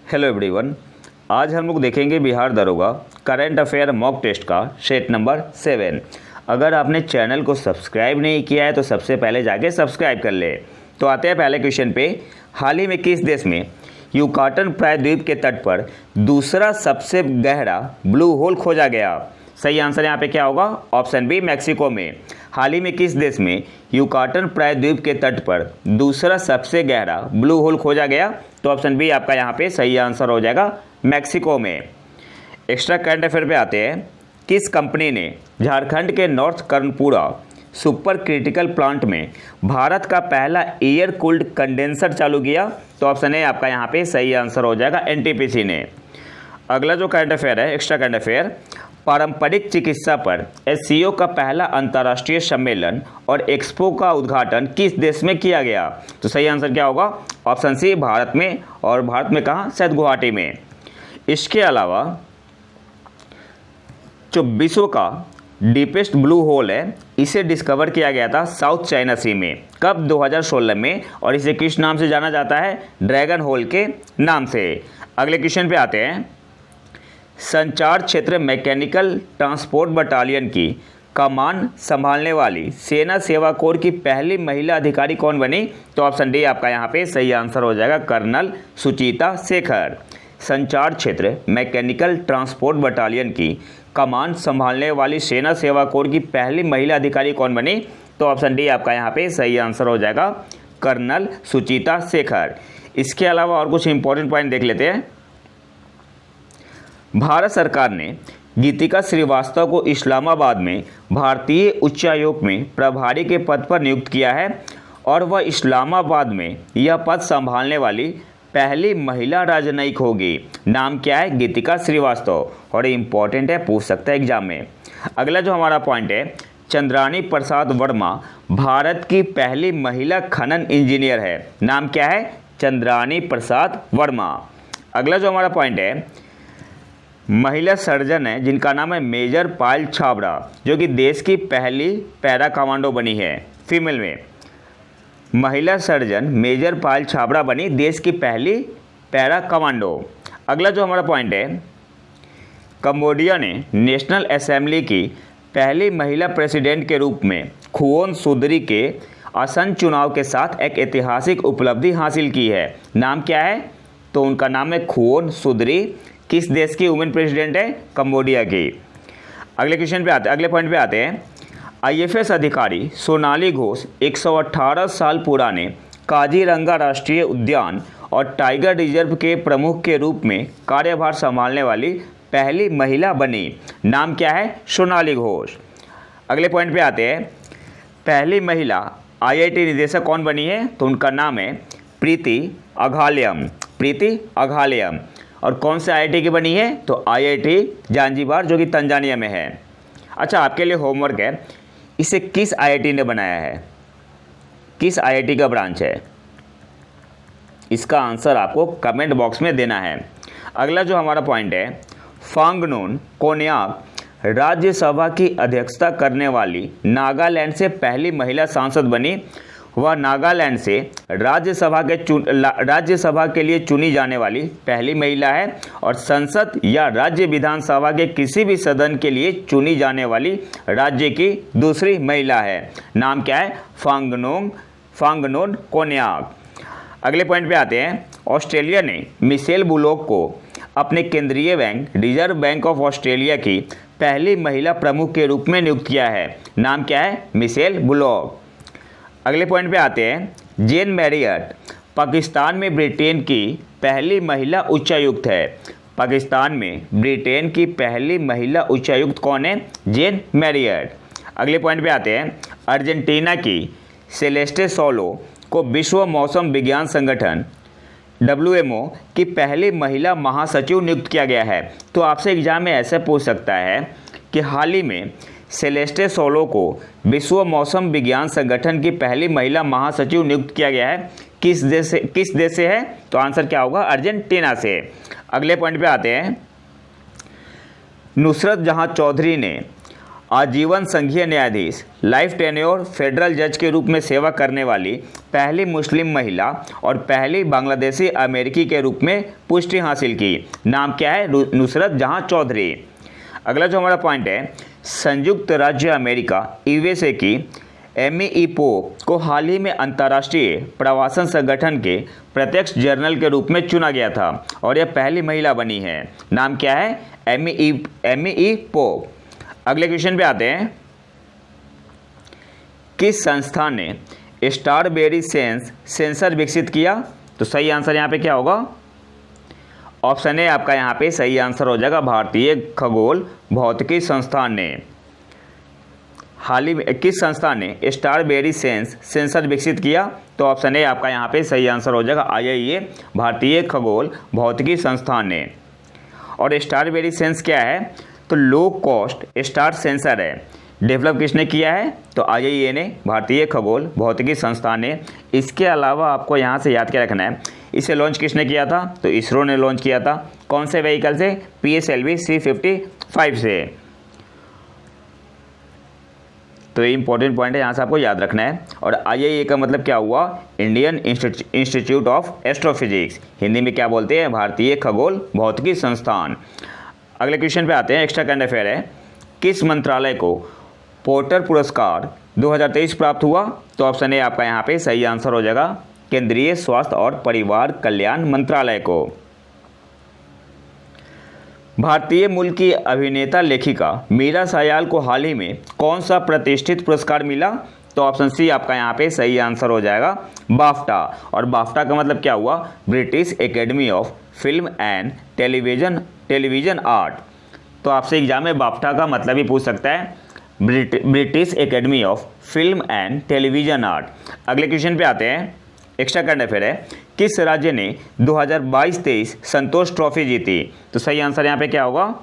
Hello everyone, आज हम लोग देखेंगे बिहार दरोगा करंट अफेयर मॉक टेस्ट का सेट नंबर 7। अगर आपने चैनल को सब्सक्राइब नहीं किया है तो सबसे पहले जाके सब्सक्राइब कर ले। तो आते हैं पहले क्वेश्चन पे। हाल ही में किस देश में युकाटन प्रायद्वीप के तट पर दूसरा सबसे गहरा ब्लू होल खोजा गया? सही आंसर यहाँ पे क्या होगा? ऑप्शन बी, मैक्सिको में। हाल ही में किस देश में युकाटन प्रायद्वीप के तट पर दूसरा सबसे गहरा ब्लू होल खोजा गया? तो ऑप्शन बी आपका यहाँ पे सही आंसर हो जाएगा, मैक्सिको में। एक्स्ट्रा करंट अफेयर पे आते हैं। किस कंपनी ने झारखंड के north Karanpura super critical plant में भारत का पहला एयर कूल्ड कंडेंसर चालू किया? तो ऑप्शन ए आपका यहाँ पे सही आंसर हो जाएगा, एनटीपीसी ने। अगला जो करंट अफेयर है, एक्स्ट्रा करंट अफेयर, पारंपरिक चिकित्सा पर एससीओ का पहला अंतर्राष्ट्रीय सम्मेलन और एक्सपो का उद्घाटन किस देश में किया गया? तो सही आंसर क्या होगा? ऑप्शन सी, भारत में। और भारत में कहाँ? शायद गुवाहाटी में। इसके अलावा जो विश्व का डीपेस्ट ब्लू होल है, इसे डिस्कवर किया गया था साउथ चाइना सी में। कब? 2016 में। और इसे किस नाम से जाना जाता है? ड्रैगन होल के नाम से। अगले क्वेश्चन पे आते हैं। संचार क्षेत्र मैकेनिकल ट्रांसपोर्ट बटालियन की कमान संभालने वाली सेना सेवा कोर की पहली महिला अधिकारी कौन बनी? तो ऑप्शन डी आपका यहाँ पे सही आंसर हो जाएगा, कर्नल सुचिता शेखर। संचार क्षेत्र मैकेनिकल ट्रांसपोर्ट बटालियन की कमान संभालने वाली सेना सेवा कोर की पहली महिला अधिकारी कौन बनी? तो ऑप्शन डी आपका यहाँ पे सही आंसर हो जाएगा, कर्नल सुचिता शेखर। इसके अलावा और कुछ इंपॉर्टेंट पॉइंट देख लेते हैं। भारत सरकार ने गीतिका श्रीवास्तव को इस्लामाबाद में भारतीय उच्चायोग में प्रभारी के पद पर नियुक्त किया है और वह इस्लामाबाद में यह पद संभालने वाली पहली महिला राजनयिक होगी। नाम क्या है? गीतिका श्रीवास्तव। और ये इंपॉर्टेंट है, पूछ सकता है एग्जाम में। अगला जो हमारा पॉइंट है, चंद्रानी प्रसाद वर्मा भारत की पहली महिला खनन इंजीनियर है। नाम क्या है? चंद्रानी प्रसाद वर्मा। अगला जो हमारा पॉइंट है, महिला सर्जन है जिनका नाम है मेजर पायल छाबड़ा, जो कि देश की पहली पैरा कमांडो बनी है, फीमेल में। महिला सर्जन मेजर पायल छाबड़ा बनी देश की पहली पैरा कमांडो। अगला जो हमारा पॉइंट है, कंबोडिया ने नेशनल असेंबली की पहली महिला प्रेसिडेंट के रूप में खुओन सुदरी के आसन चुनाव के साथ एक ऐतिहासिक उपलब्धि हासिल की है। नाम क्या है? तो उनका नाम है खुओन सुदरी। किस देश की वुमेन प्रेसिडेंट है? कंबोडिया की। अगले क्वेश्चन पे आते हैं, अगले पॉइंट पे आते हैं। आईएफएस अधिकारी सोनाली घोष 118 साल पुराने काजीरंगा राष्ट्रीय उद्यान और टाइगर रिजर्व के प्रमुख के रूप में कार्यभार संभालने वाली पहली महिला बनी। नाम क्या है? सोनाली घोष। अगले पॉइंट पे आते हैं। पहली महिला आईआईटी निदेशक कौन बनी है? तो उनका नाम है प्रीति अघालयम। प्रीति अघालयम। और कौन से आईआईटी की बनी है? तो आईआईटी जांजिबार, जो कि तंजानिया में है। अच्छा, आपके लिए होमवर्क है, इसे किस आईआईटी ने बनाया है? किस आईआईटी का ब्रांच है? इसका आंसर आपको कमेंट बॉक्स में देना है। अगला जो हमारा पॉइंट है, फांगनोन कोन्याक राज्यसभा की अध्यक्षता करने वाली नागालैंड से पहली महिला सांसद बनी। वह नागालैंड से राज्यसभा के लिए चुनी जाने वाली पहली महिला है और संसद या राज्य विधानसभा के किसी भी सदन के लिए चुनी जाने वाली राज्य की दूसरी महिला है। नाम क्या है? फांगनोन कोन्याक। अगले पॉइंट पे आते हैं। ऑस्ट्रेलिया ने मिशेल बुलोक को अपने केंद्रीय bank reserve bank of Australia की पहली महिला प्रमुख के रूप में नियुक्त किया है। नाम क्या है? Michel bullock. अगले पॉइंट पे आते हैं। जेन मैरियट पाकिस्तान में ब्रिटेन की पहली महिला उच्चायुक्त है। पाकिस्तान में ब्रिटेन की पहली महिला उच्चायुक्त कौन है? जेन मैरियट। अगले पॉइंट पे आते हैं। अर्जेंटीना की सेलेस्टे सोलो को विश्व मौसम विज्ञान संगठन WMO की पहली महिला महासचिव नियुक्त किया गया है। तो आपसे एग्जाम में ऐसे पूछ सकता है कि हाल ही में सेलेस्टे सोलो को विश्व मौसम विज्ञान संगठन की पहली महिला महासचिव नियुक्त किया गया है। किस देश से है? तो आंसर क्या होगा? अर्जेंटीना से। अगले पॉइंट पे आते हैं। नुसरत जहां चौधरी ने आजीवन संघीय न्यायाधीश लाइफ टेन्योर फेडरल जज के रूप में सेवा करने वाली पहली मुस्लिम महिला और पहली बांग्लादेशी अमेरिकी के रूप में पुष्टि हासिल की। नाम क्या है? नुसरत जहां चौधरी। अगला जो हमारा पॉइंट है, संयुक्त राज्य अमेरिका यूएसए की एमी पोप को हाल ही में अंतर्राष्ट्रीय प्रवासन संगठन के प्रत्यक्ष जर्नल के रूप में चुना गया था और यह पहली महिला बनी है। नाम क्या है? Amy pope. अगले क्वेश्चन पे आते हैं, किस संस्थान ने स्टारबेरी सेंसर विकसित किया? तो सही आंसर यहाँ पे क्या होगा? ऑप्शन ए आपका यहाँ पे सही आंसर हो जाएगा, भारतीय खगोल भौतिकी संस्थान ने। हाल ही में किस संस्थान ने स्टारबेरी सेंसर विकसित किया? तो ऑप्शन ए आपका यहाँ पे सही आंसर हो जाएगा, IAEA भारतीय खगोल भौतिकी संस्थान ने। और स्टारबेरी सेंस क्या है? तो लो कॉस्ट स्टार सेंसर है। डेवलप किसने किया है? तो IAEA ने, भारतीय खगोल भौतिकी संस्थान ने। इसके अलावा आपको यहाँ से याद क्या रखना है, इसे लॉन्च किसने किया था? तो इसरो ने लॉन्च किया था। कौन से व्हीकल से? PSLV C55 से। तो ये इंपॉर्टेंट पॉइंट है, यहाँ से आपको याद रखना है। और IAEA का मतलब क्या हुआ? Indian institute of astrophysics. Hindi में क्या बोलते हैं? भारतीय खगोल भौतिकी संस्थान। अगले क्वेश्चन पे आते हैं, एक्स्ट्रा करंट अफेयर है, किस मंत्रालय को पोर्टर पुरस्कार 2023 प्राप्त हुआ? तो ऑप्शन ए आपका यहाँ पे सही आंसर हो जाएगा, केंद्रीय स्वास्थ्य और परिवार कल्याण मंत्रालय को। भारतीय मूल की अभिनेता लेखिका मीरा सायाल को हाल ही में कौन सा प्रतिष्ठित पुरस्कार मिला? तो ऑप्शन सी आपका यहाँ पे सही आंसर हो जाएगा, बाफ्टा। और बाफ्टा का मतलब क्या हुआ? British academy of film and television art. तो आपसे एग्जाम में बाफ्टा का मतलब ही पूछ सकता है, British academy of film and television art. अगले क्वेश्चन पे आते हैं, एक्स्ट्रा करंट अफेयर है, किस राज्य ने 2022-23 संतोष ट्रॉफी जीती? तो सही आंसर यहाँ पे क्या होगा?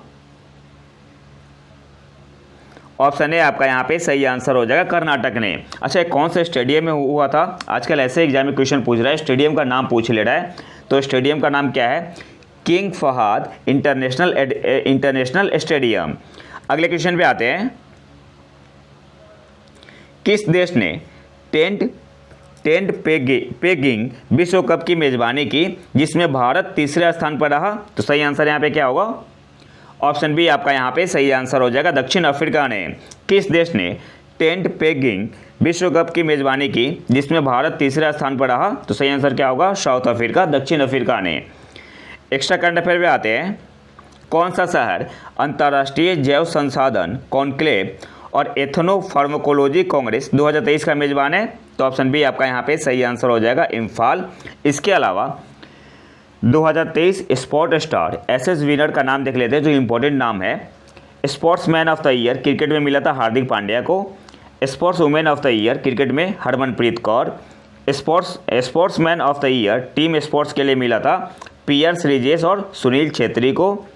ऑप्शन ए आपका यहाँ पे सही आंसर हो जाएगा, कर्नाटक ने। अच्छा, कौन से स्टेडियम में हुआ था? आजकल ऐसे एग्जाम में क्वेश्चन पूछ रहा है, स्टेडियम का नाम पूछ ले रहा है। तो स्टेडियम का नाम क्या है? King Fahd international stadium. अगले क्वेश्चन पे आते हैं, किस देश ने टेंट पेगिंग विश्व कप की मेजबानी की जिसमें भारत तीसरे स्थान पर रहा? तो सही आंसर यहाँ पे क्या होगा? ऑप्शन बी आपका यहाँ पे सही आंसर हो जाएगा, दक्षिण अफ्रीका ने। किस देश ने टेंट पेगिंग विश्व कप की मेजबानी की जिसमें भारत तीसरे स्थान पर रहा? तो सही आंसर क्या होगा? साउथ अफ्रीका, दक्षिण अफ्रीका ने। एक्स्ट्रा करंट अफेयर पे आते हैं, कौन सा शहर अंतर्राष्ट्रीय जैव संसाधन कॉन्क्लेव और एथनो फार्माकोलॉजी कांग्रेस 2023 का मेजबान है? तो ऑप्शन बी आपका यहाँ पे सही आंसर हो जाएगा, इम्फाल। इसके अलावा 2023 स्पोर्ट स्टार SS विनर का नाम देख लेते हैं, जो इंपॉर्टेंट नाम है। Sportsman of the year cricket में मिला था हार्दिक पांड्या को। Sports women of the year cricket में Harmanpreet Kaur. Sportsman of the year team sports के लिए मिला था पियर्स रिजेश और सुनील छेत्री को।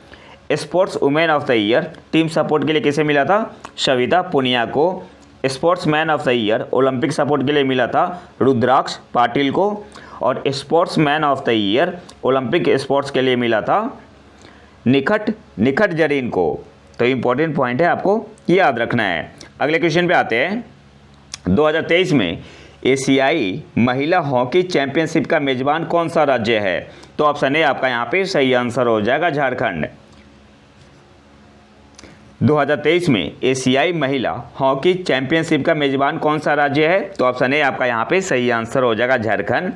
Sports women of the year team support के लिए किसे मिला था? सविता पुनिया को। Sportsman of the year Olympic support के लिए मिला था रुद्राक्ष पाटिल को। और sportsman of the year Olympic sports के लिए मिला था निखत जरीन को। तो इंपॉर्टेंट पॉइंट है, आपको याद रखना है। अगले क्वेश्चन पे आते हैं, 2023 में एशियाई महिला हॉकी चैंपियनशिप का मेजबान कौन सा राज्य है? तो ऑप्शन ए आपका यहाँ पे सही आंसर हो जाएगा, झारखंड। 2023 में एशियाई महिला हॉकी चैंपियनशिप का मेजबान कौन सा राज्य है? तो ऑप्शन ए आपका यहाँ पे सही आंसर हो जाएगा, झारखंड।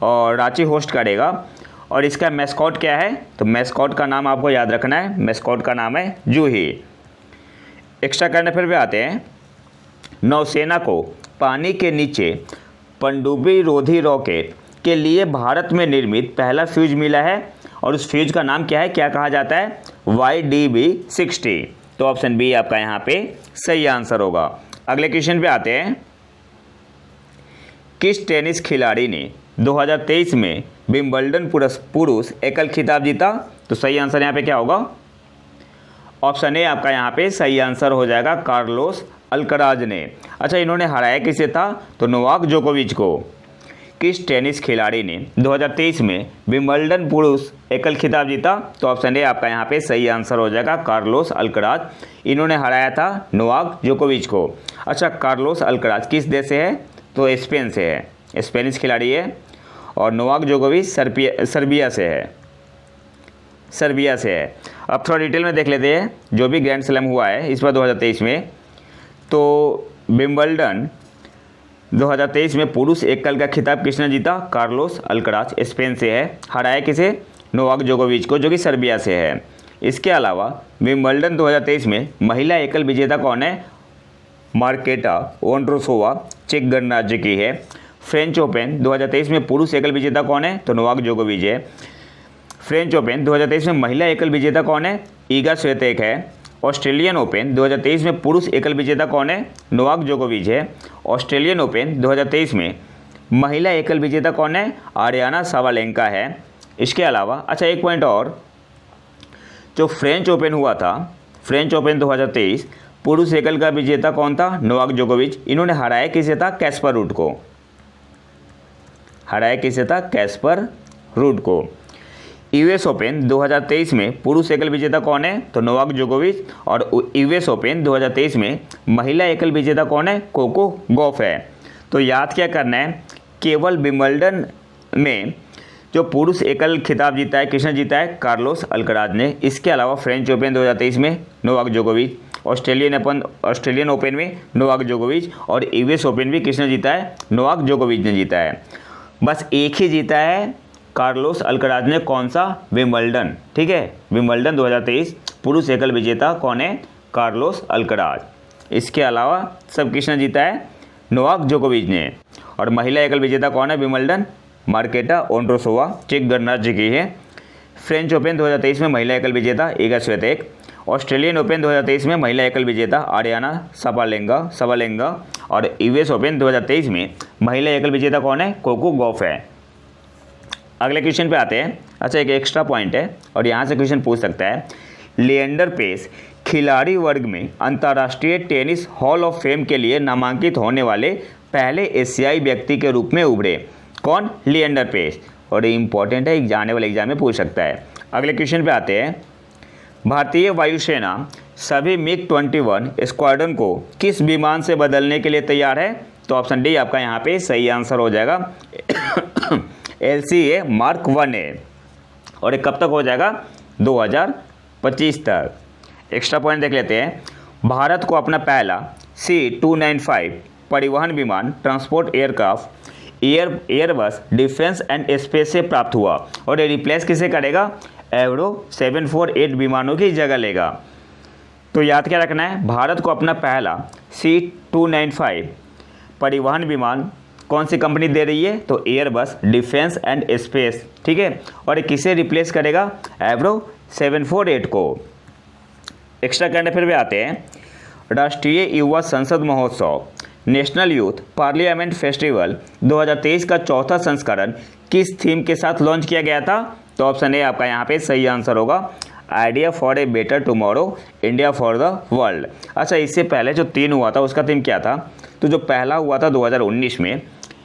और रांची होस्ट करेगा। और इसका मैस्कॉट क्या है? तो मैस्कॉट का नाम आपको याद रखना है, मैस्कॉट का नाम है जूही। एक्स्ट्रा करने फिर भी आते हैं, नौसेना को पानी के नीचे पनडुब्बी रोधी रॉकेट के लिए भारत में निर्मित पहला फ्यूज मिला है। और उस फ्यूज का नाम क्या है, क्या कहा जाता है? YDB-60। तो ऑप्शन बी आपका यहाँ पे सही आंसर होगा। अगले क्वेश्चन पे आते हैं, किस टेनिस खिलाड़ी ने 2023 में विंबलडन पुरुष एकल खिताब जीता? तो सही आंसर यहाँ पे क्या होगा? ऑप्शन ए आपका यहाँ पे सही आंसर हो जाएगा, कार्लोस अल्कराज ने। अच्छा, इन्होंने हराया किसे था? तो नोवाक जोकोविच को। किस टेनिस खिलाड़ी ने 2023 में विंबलडन पुरुष एकल खिताब जीता? तो ऑप्शन ए आपका यहाँ पे सही आंसर हो जाएगा, कार्लोस अल्कराज। इन्होंने हराया था नोवाक जोकोविच को। अच्छा, कार्लोस अल्कराज किस देश से है? तो स्पेन से है, स्पेनिश खिलाड़ी है। और नोवाक जोकोविच सर्बिया से है, सर्बिया से है। अब थोड़ा डिटेल में देख लेते हैं जो भी ग्रैंड स्लैम हुआ है इस बार 2023 में। तो विंबलडन 2023 में पुरुष एकल का खिताब किसने जीता? कार्लोस अल्कराज, स्पेन से है। हराया किसे? नोवाक जोकोविच को, जो कि सर्बिया से है। इसके अलावा विंबलडन 2023 में महिला एकल विजेता कौन है? मार्केटा वोंड्रोसोवा, चेक गणराज्य की है। फ्रेंच ओपन 2023 में पुरुष एकल विजेता कौन है? तो नोवाक जोकोविच है। फ्रेंच ओपन 2023 में महिला एकल विजेता कौन है? ईगा स्वितेक है। ऑस्ट्रेलियन ओपन 2023 में पुरुष एकल विजेता कौन है? नोवाक जोकोविच है। ऑस्ट्रेलियन ओपन 2023 में महिला एकल विजेता कौन है? आरियाना साबालेंका है। इसके अलावा अच्छा एक पॉइंट और, जो फ्रेंच ओपन हुआ था, फ्रेंच ओपन 2023 पुरुष एकल का विजेता कौन था? नोवाक जोकोविच। इन्होंने हराया किसे था? कैस्पर रूड को। हराया किसे था? कैस्पर रूड को। यूएस ओपन 2023 में पुरुष एकल विजेता कौन है? तो नोवाक जोकोविच। और यूएस ओपन 2023 में महिला एकल विजेता कौन है? कोको गॉफ है। तो याद क्या करना है, केवल विंबलडन में जो पुरुष एकल खिताब जीता है किसने जीता है? कार्लोस अल्कराज ने। इसके अलावा फ्रेंच ओपन 2023 में नोवाक जोकोविच, ऑस्ट्रेलियन ओपन में नोवाक जोकोविच, और यूएस ओपन भी किसने जीता है? नोवाक जोकोविच ने जीता है। बस एक ही जीता है कार्लोस अल्कराज ने, कौन सा? विंबलडन। ठीक है, विंबलडन 2023 पुरुष एकल विजेता कौन है? Carlos Alcaraz. इसके अलावा सब किसने जीता है? नोवाक जोकोविच ने। और महिला एकल विजेता कौन है विंबलडन? मार्केटा वोंड्रोसोवा, चेक गणराज्य की है। फ्रेंच ओपन 2023 में महिला एकल विजेता ईगा स्वितेक। ऑस्ट्रेलियन ओपन 2023 में महिला एकल विजेता आरियाना साबालेंका। और यूएस ओपन 2023 में महिला एकल विजेता कौन है? कोको गॉफ है। अगले क्वेश्चन पे आते हैं। अच्छा, एक एक्स्ट्रा पॉइंट है और यहाँ से क्वेश्चन पूछ सकता है, लिएंडर पेस खिलाड़ी वर्ग में अंतर्राष्ट्रीय टेनिस हॉल ऑफ फेम के लिए नामांकित होने वाले पहले एशियाई व्यक्ति के रूप में उभरे। कौन? लिएंडर पेस। और ये इंपॉर्टेंट है, आने वाले एग्जाम में पूछ सकता है। अगले क्वेश्चन पे आते हैं, भारतीय वायुसेना सभी मिग-21 स्क्वाड्रन को किस विमान से बदलने के लिए तैयार है? तो ऑप्शन डी आपका यहाँ पे सही आंसर हो जाएगा, LCA Mark 1A। और ये कब तक हो जाएगा? 2025 तक। एक्स्ट्रा पॉइंट देख लेते हैं, भारत को अपना पहला C295 परिवहन विमान transport aircraft Airbus defence and space से प्राप्त हुआ। और ये रिप्लेस किसे करेगा? एवरो 748 विमानों की जगह लेगा। तो याद क्या रखना है, भारत को अपना पहला C295 परिवहन विमान कौन सी कंपनी दे रही है? तो एयरबस डिफेंस एंड स्पेस। ठीक है, और किसे रिप्लेस करेगा? एवरो 748 को। एक्स्ट्रा करंट अफेयर में आते हैं, राष्ट्रीय युवा संसद महोत्सव नेशनल यूथ पार्लियामेंट फेस्टिवल 2023 का चौथा संस्करण किस थीम के साथ लॉन्च किया गया था? तो ऑप्शन ए आपका यहाँ पे सही आंसर होगा, idea for a better tomorrow India for the world. अच्छा, इससे पहले जो 3 हुआ था उसका थीम क्या था? तो जो पहला हुआ था 2019 में,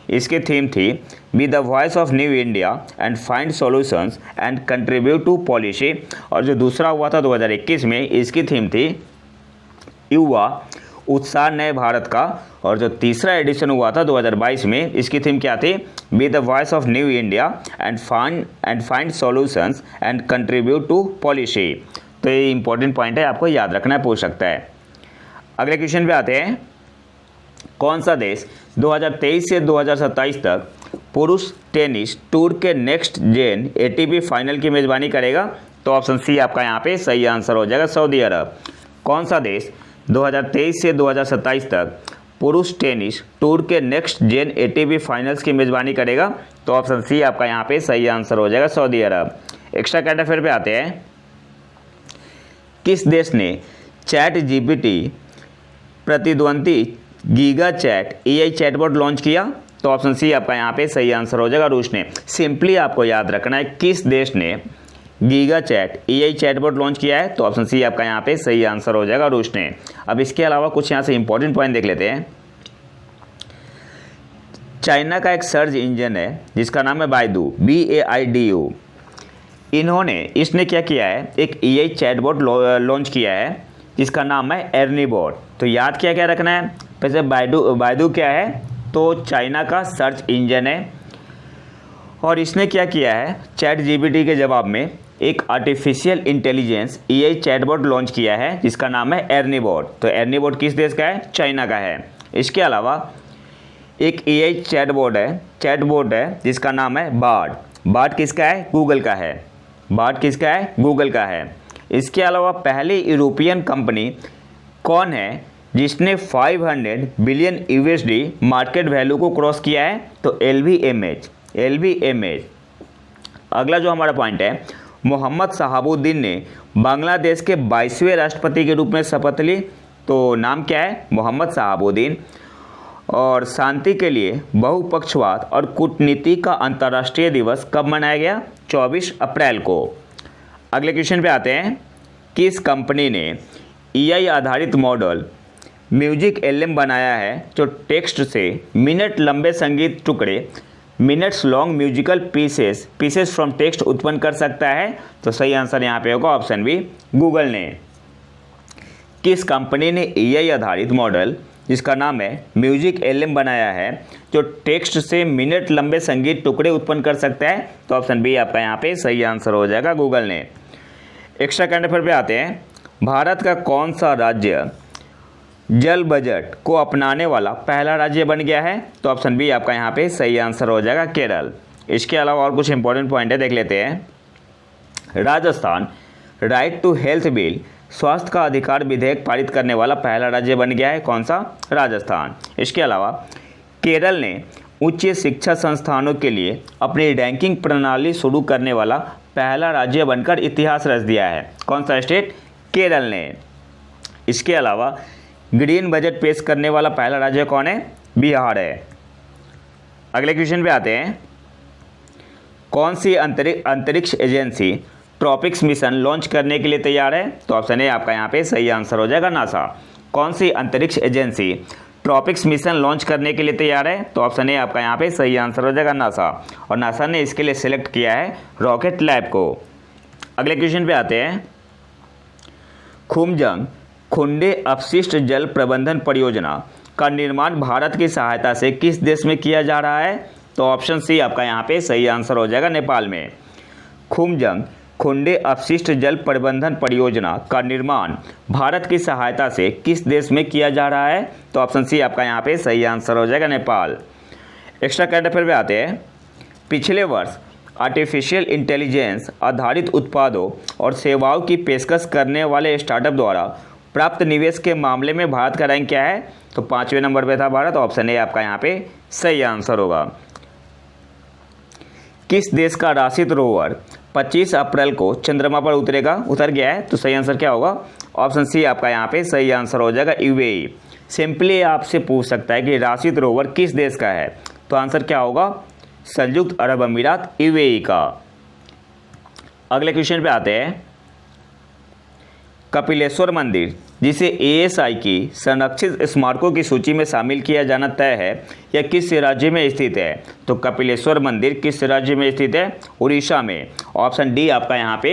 इसकी थीम थी be the voice of new India and find solutions and contribute to policy. और जो दूसरा हुआ था 2021 में, इसकी थीम थी युवा उत्साह नए भारत का। और जो तीसरा एडिशन हुआ था 2022 में, इसकी थीम क्या थी? Be the voice of new India and find solutions and contribute to policy. तो ये इंपॉर्टेंट पॉइंट है, आपको याद रखना है, पूछ सकता है। अगले क्वेश्चन पे आते हैं, कौन सा देश 2023 से 2027 तक पुरुष टेनिस टूर के नेक्स्ट जेन ATP फाइनल की मेजबानी करेगा? तो ऑप्शन सी आपका यहाँ पे सही आंसर हो जाएगा, सऊदी अरब। कौन सा देश 2023 से 2027 तक पुरुष टेनिस टूर के नेक्स्ट जेन ATP फाइनल्स की मेजबानी करेगा? तो ऑप्शन सी आपका यहाँ पे सही आंसर हो जाएगा, सऊदी अरब। एक्स्ट्रा करंट अफेयर पे आते हैं, किस देश ने ChatGPT प्रतिद्वंदी giga chad AI chatbot launch किया? तो ऑप्शन सी आपका यहाँ पे सही आंसर हो जाएगा, रूस ने। सिंपली आपको याद रखना है, किस देश ने giga chad AI chatbot launch किया है? तो ऑप्शन सी आपका यहाँ पे सही आंसर हो जाएगा, रूस ने। अब इसके अलावा कुछ यहाँ से इंपॉर्टेंट पॉइंट देख लेते हैं। चाइना का एक सर्च इंजन है जिसका नाम है बाइडू, BAIDU। इसने क्या किया है, एक AI चैटबॉट लॉन्च किया है जिसका नाम है एर्नी बॉट। तो याद क्या क्या रखना है, वैसे बाइडू क्या है, तो चाइना का सर्च इंजन है और इसने क्या किया है, ChatGPT के जवाब में एक artificial intelligence AI chatbot launch किया है जिसका नाम है एर्नी बॉट। तो एर्नी बॉट किस देश का है, चाइना का है। इसके अलावा एक AI चैटबॉट है जिसका नाम है बार्ड किसका है, गूगल का है। बार्ड किसका है, गूगल का है। इसके अलावा पहली यूरोपियन कंपनी कौन है जिसने 500 बिलियन USD मार्केट वैल्यू को क्रॉस किया है, तो LVMH। अगला जो हमारा पॉइंट है, मोहम्मद शहाबुद्दीन ने बांग्लादेश के 22वें राष्ट्रपति के रूप में शपथ ली। तो नाम क्या है, मोहम्मद शहाबुद्दीन। और शांति के लिए बहुपक्षवाद और कूटनीति का अंतर्राष्ट्रीय दिवस कब मनाया गया, 24 अप्रैल को। अगले क्वेश्चन पे आते हैं, किस कंपनी ने AI आधारित मॉडल म्यूजिक LM बनाया है जो टेक्स्ट से मिनट लंबे संगीत टुकड़े, minutes long musical pieces from text उत्पन्न कर सकता है। तो सही आंसर यहाँ पे होगा ऑप्शन बी, गूगल ने। किस कंपनी ने AI आधारित मॉडल जिसका नाम है म्यूजिक LM बनाया है जो टेक्स्ट से मिनट लंबे संगीत टुकड़े उत्पन्न कर सकता है, तो ऑप्शन बी आपका यहाँ पे सही आंसर हो जाएगा, गूगल ने। एक्स्ट्रा करंट अफेयर पे आते हैं, भारत का कौन सा राज्य जल बजट को अपनाने वाला पहला राज्य बन गया है, तो ऑप्शन बी आपका यहाँ पे सही आंसर हो जाएगा, केरल। इसके अलावा और कुछ इंपॉर्टेंट पॉइंट है, देख लेते हैं। Rajasthan right to health bill, स्वास्थ्य का अधिकार विधेयक पारित करने वाला पहला राज्य बन गया है, कौन सा, राजस्थान। इसके अलावा केरल ने उच्च शिक्षा संस्थानों के लिए अपनी रैंकिंग प्रणाली शुरू करने वाला पहला राज्य बनकर इतिहास रच दिया है, कौन सा स्टेट, केरल ने। इसके अलावा ग्रीन बजट पेश करने वाला पहला राज्य कौन है, बिहार है। अगले क्वेश्चन पे आते हैं, कौन सी अंतरिक्ष एजेंसी ट्रॉपिक्स मिशन लॉन्च करने के लिए तैयार है, तो ऑप्शन ए आपका यहाँ पे सही आंसर हो जाएगा, नासा। कौन सी अंतरिक्ष एजेंसी ट्रॉपिक्स मिशन लॉन्च करने के लिए तैयार है, तो ऑप्शन ए आपका यहाँ पे सही आंसर हो जाएगा, नासा। और नासा ने इसके लिए सिलेक्ट किया है रॉकेट लैब को। अगले क्वेश्चन पे आते हैं, खुमजंग खुंडे अपशिष्ट जल प्रबंधन परियोजना का निर्माण भारत की सहायता से किस देश में किया जा रहा है, तो ऑप्शन सी आपका यहाँ पे सही आंसर हो जाएगा, नेपाल में। खुमजंग खुंडे अपशिष्ट जल प्रबंधन परियोजना का निर्माण भारत की सहायता से किस देश में किया जा रहा है, तो ऑप्शन सी आपका यहाँ पे सही आंसर हो जाएगा, नेपाल। एक्स्ट्रा करंट अफेयर पे आते हैं, पिछले वर्ष आर्टिफिशियल इंटेलिजेंस आधारित उत्पादों और सेवाओं की पेशकश करने वाले स्टार्टअप द्वारा प्राप्त निवेश के मामले में भारत का रैंक क्या है, तो 5वें नंबर पे था भारत, ऑप्शन ए आपका यहाँ पे सही आंसर होगा। किस देश का राशिद रोवर 25 अप्रैल को चंद्रमा पर उतर गया है, तो सही आंसर क्या होगा, ऑप्शन सी आपका यहाँ पे सही आंसर हो जाएगा, UAE। सिंपली आपसे पूछ सकता है कि राशिद रोवर किस देश का है, तो आंसर क्या होगा, संयुक्त अरब अमीरात, UAE का। अगले क्वेश्चन पे आते हैं, कपिलेश्वर मंदिर जिसे ASI की संरक्षित स्मारकों की सूची में शामिल किया जाना तय है, यह किस राज्य में स्थित है, तो कपिलेश्वर मंदिर किस राज्य में स्थित है, उड़ीसा में। ऑप्शन डी आपका यहाँ पे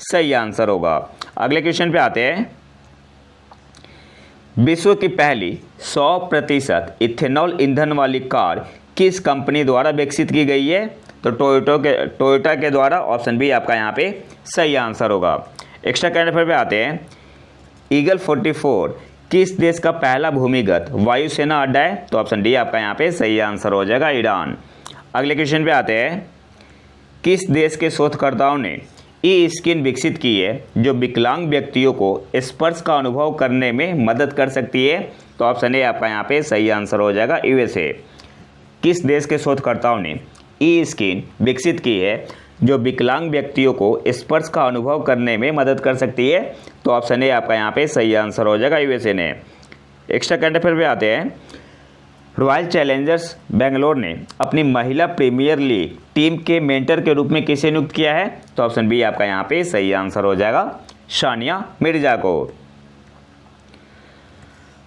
सही आंसर होगा। अगले क्वेश्चन पे आते हैं, विश्व की पहली 100% इथेनॉल ईंधन वाली कार किस कंपनी द्वारा विकसित की गई है, तो टोयोटा के द्वारा, ऑप्शन बी आपका यहाँ पे सही आंसर होगा। एक्स्ट्रा करंट अफेयर पे आते हैं, ईगल 44 किस देश का पहला भूमिगत वायुसेना अड्डा है, तो ऑप्शन डी आपका यहाँ पे सही आंसर हो जाएगा, ईरान। अगले क्वेश्चन पे आते हैं, किस देश के शोधकर्ताओं ने ई-स्किन विकसित की है जो विकलांग व्यक्तियों को स्पर्श का अनुभव करने में मदद कर सकती है, तो ऑप्शन ए आपका यहाँ पे सही आंसर हो जाएगा, USA। किस देश के शोधकर्ताओं ने ई-स्किन विकसित की है जो विकलांग व्यक्तियों को स्पर्श का अनुभव करने में मदद कर सकती है, तो ऑप्शन ए आपका यहाँ पे सही आंसर हो जाएगा, USA ने। एक्स्ट्रा करंट अफेयर पे आते हैं, रॉयल चैलेंजर्स बेंगलोर ने अपनी महिला प्रीमियर लीग टीम के मेंटर के रूप में किसे नियुक्त किया है, तो ऑप्शन बी आपका यहाँ पे सही आंसर हो जाएगा, सानिया मिर्जा को।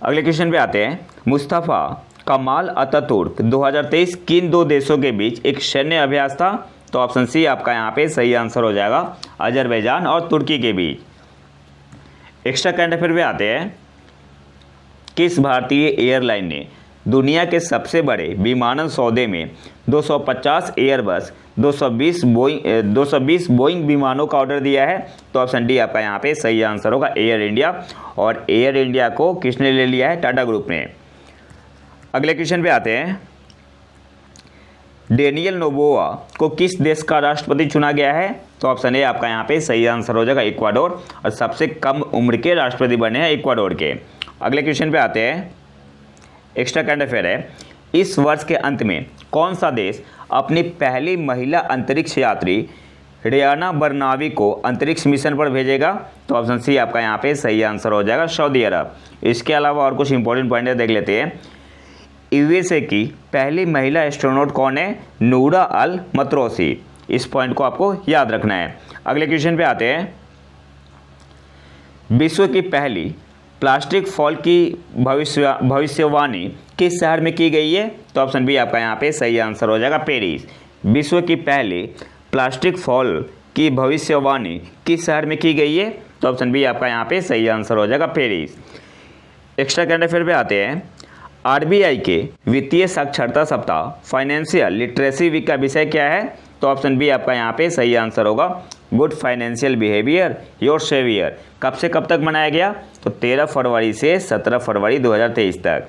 अगले क्वेश्चन पे आते हैं, मुस्तफ़ा कमाल अतातुर्क 2023 किन दो देशों के बीच एक सैन्य अभ्यास था? तो ऑप्शन सी आपका यहाँ पे सही आंसर हो जाएगा, अजरबैजान और तुर्की के बीच। एक्स्ट्रा करंट अफेयर में आते हैं, किस भारतीय एयरलाइन ने दुनिया के सबसे बड़े विमानन सौदे में 250 एयरबस 220 बोइंग विमानों का ऑर्डर दिया है? तो ऑप्शन डी आपका यहाँ पे सही आंसर होगा, एयर इंडिया। और एयर इंडिया को किसने ले लिया है? टाटा ग्रुप ने। अगले क्वेश्चन पे आते हैं, डेनियल नोबोआ को किस देश का राष्ट्रपति चुना गया है? तो ऑप्शन ए आपका यहाँ पे सही आंसर हो जाएगा, इक्वाडोर। और सबसे कम उम्र के राष्ट्रपति बने हैं इक्वाडोर के। अगले क्वेश्चन पे आते हैं, एक्स्ट्रा करंट अफेयर है, इस वर्ष के अंत में कौन सा देश अपनी पहली महिला अंतरिक्ष यात्री रियाना बरनावी को अंतरिक्ष मिशन पर भेजेगा? तो ऑप्शन सी आपका यहाँ पे सही आंसर हो जाएगा, सऊदी अरब। इसके अलावा और कुछ इंपॉर्टेंट पॉइंट देख लेते हैं। यूएसए की पहली महिला एस्ट्रोनॉट कौन है? नूरा अल मतरोसी। इस पॉइंट को आपको याद रखना है। अगले क्वेश्चन पे आते हैं, विश्व की पहली प्लास्टिक फॉल की भविष्यवाणी किस शहर में की गई है? तो ऑप्शन बी आपका यहाँ पे सही आंसर हो जाएगा, पेरिस। विश्व की पहली प्लास्टिक फॉल की भविष्यवाणी किस शहर में की गई है? तो ऑप्शन बी आपका यहाँ पे सही आंसर हो जाएगा, पेरिस। एक्स्ट्रा करंट अफेयर पे आते हैं, आरबीआई के वित्तीय साक्षरता सप्ताह फाइनेंशियल लिटरेसी वीक का विषय क्या है? तो ऑप्शन बी आपका यहाँ पे सही आंसर होगा, good financial behaviour your saviour. कब से कब तक मनाया गया? तो 13 फरवरी से 17 फरवरी 2023 तक।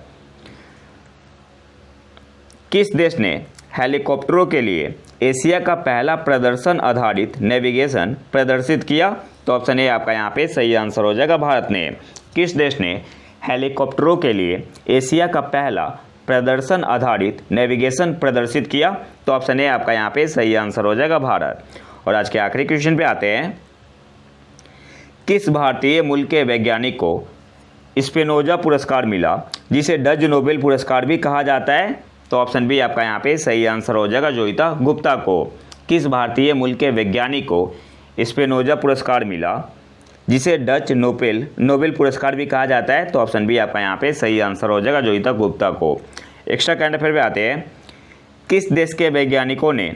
किस देश ने हेलीकॉप्टरों के लिए एशिया का पहला प्रदर्शन आधारित नेविगेशन प्रदर्शित किया? तो ऑप्शन ए आपका यहाँ पे सही आंसर हो जाएगा, भारत ने। किस देश ने हेलीकॉप्टरों के लिए एशिया का पहला प्रदर्शन आधारित नेविगेशन प्रदर्शित किया? तो ऑप्शन ए आपका यहाँ पे सही आंसर हो जाएगा, भारत। और आज के आखिरी क्वेश्चन पे आते हैं, किस भारतीय मूल के वैज्ञानिक को स्पिनोजा पुरस्कार मिला, जिसे डच नोबेल पुरस्कार भी कहा जाता है? तो ऑप्शन बी आपका यहाँ पे सही आंसर हो जाएगा, जोइता गुप्ता को। किस भारतीय मूल के वैज्ञानिक को स्पिनोजा पुरस्कार मिला, जिसे डच नोबेल पुरस्कार भी कहा जाता है? तो ऑप्शन बी आपका यहाँ पे सही आंसर हो जाएगा, जोइता गुप्ता को। एक्स्ट्रा करंट अफेयर पे आते हैं, किस देश के वैज्ञानिकों ने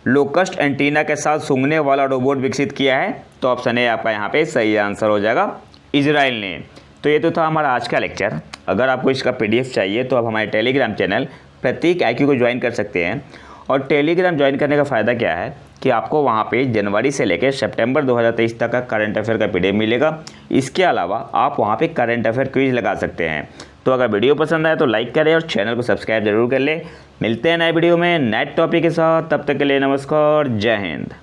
लोकस्ट एंटीना के साथ सूंघने वाला रोबोट विकसित किया है? तो ऑप्शन ए आपका यहाँ पे सही आंसर हो जाएगा, इजराइल ने। तो ये तो था हमारा आज का लेक्चर। अगर आपको इसका पीडीएफ चाहिए तो आप हमारे टेलीग्राम चैनल प्रतीक IQ को ज्वाइन कर सकते हैं। और टेलीग्राम ज्वाइन करने का फ़ायदा क्या है कि आपको वहाँ पे जनवरी से लेकर सितंबर 2023 तक का करंट अफेयर का पीडीएफ मिलेगा। इसके अलावा आप वहाँ पे करंट अफेयर क्विज लगा सकते हैं। तो अगर वीडियो पसंद आए तो लाइक करें और चैनल को सब्सक्राइब जरूर कर लें। मिलते हैं नए वीडियो में नए टॉपिक के साथ, तब तक के लिए नमस्कार, जय हिंद।